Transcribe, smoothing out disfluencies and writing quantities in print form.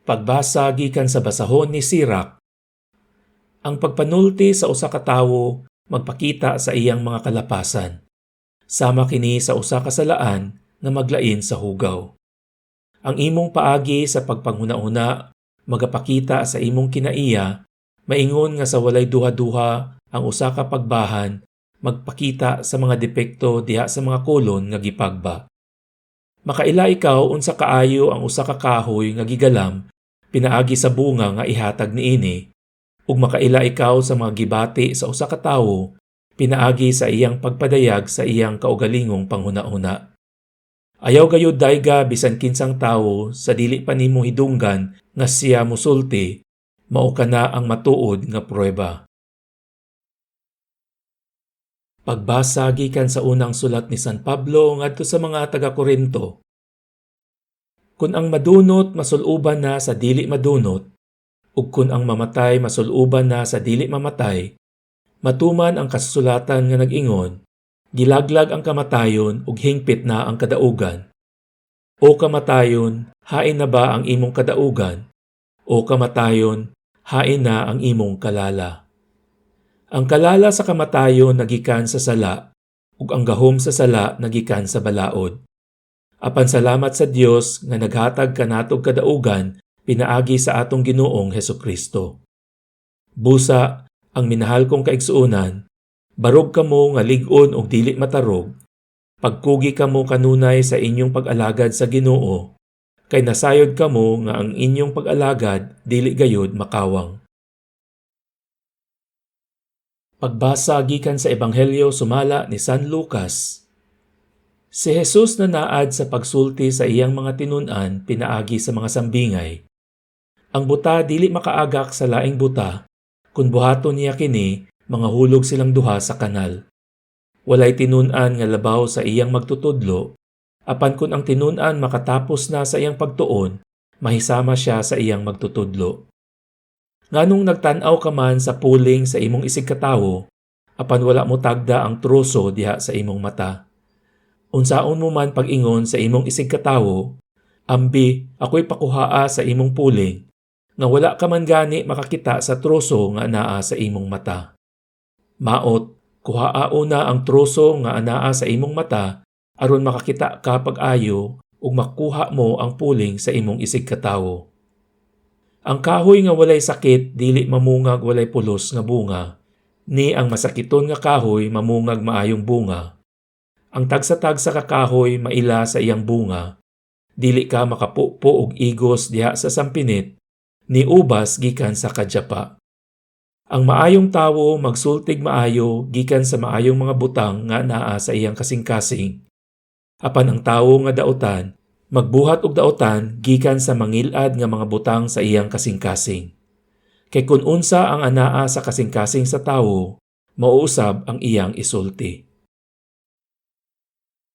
Pagbasa gikan sa basahon ni Sirach. Ang pagpanulti sa usa ka tawo magpakita sa iyang mga kalapasan. Sama kini sa usa ka salaan nga maglain sa hugaw. Ang imong paagi sa pagpanghuna-una magapakita sa imong kinaiya, maingon nga sa walay duha-duha ang usa ka pagbahan magpakita sa mga depekto diha sa mga kolon nga gipagba. Makaila ikaw unsa kaayo ang usa ka kahoy nga gigalam pinaagi sa bunga nga ihatag niini, ug makaila ikaw sa mga gibati sa usa ka tawo pinaagi sa iyang pagpadayag sa iyang kaugalingong panghuna-una. Ayaw gayud dayga bisan kinsang tawo sa dili pa nimo hidunggan nga siya musulti, mao kana ang matuod nga pruweba. Pagbasa gikan sa unang sulat ni San Pablo ngadto sa mga taga-Korinto. Kun ang madunot masuluban na sa dili madunot, ug kun ang mamatay masuluban na sa dili mamatay, matuman ang kasulatan nga nag-ingon, gilaglag ang kamatayon ug hingpit na ang kadaugan. O kamatayon, hain na ba ang imong kadaugan? O kamatayon, hain na ang imong kalala? Ang kalala sa kamatayon nagikan sa sala, ug ang gahom sa sala nagikan sa balaod. Apan salamat sa Dios nga naghatag kanatog kadaugan pinaagi sa atong Ginoong Hesukristo. Busa, ang minahal kong kaigsuonan, barog kamo nga lig-on og dili matarog, pagkugi kamo kanunay sa inyong pag-alagad sa Ginoo, kay nasayod kamo nga ang inyong pag-alagad dili gayud makawang. Pagbasa gikan sa Ebanghelyo sumala ni San Lucas. Si Jesus na naad sa pagsulti sa iyang mga tinun-an pinaagi sa mga sambingay. Ang buta dili makaagak sa laing buta, kun buhaton niya kini, mga hulog silang duha sa kanal. Walay tinun-an nga labaw sa iyang magtutudlo, apan kun ang tinun-an makatapos na sa iyang pagtuon, mahisama siya sa iyang magtutudlo. Nganong nagtan-aw ka man sa puling sa imong isig katawo, apan wala mo tagda ang troso diha sa imong mata. Unsaon mo man pag-ingon sa imong isig katawo, ambi ako'y pakuhaa sa imong puling, nga wala ka man gani makakita sa troso nga anaa sa imong mata. Maot, kuhaa una ang troso nga anaa sa imong mata aron makakita ka pag-ayo ug makuha mo ang puling sa imong isig katawo. Ang kahoy nga walay sakit dili mamungag walay pulos nga bunga, ni ang masakiton nga kahoy mamungag maayong bunga. Ang tagsa-tagsa ka kahoy maila sa iyang bunga, dili ka makapupo og igos diha sa sampinit, ni ubas gikan sa kadyapa. Ang maayong tawo magsultig maayo gikan sa maayong mga butang nga naa sa iyang kasing-kasing. Apan ang tawo nga daotan magbuhat og daotan gikan sa mangilad nga mga butang sa iyang kasing-kasing. Kay kun unsa ang anaa sa kasing-kasing sa tawo, mauusab ang iyang isulti.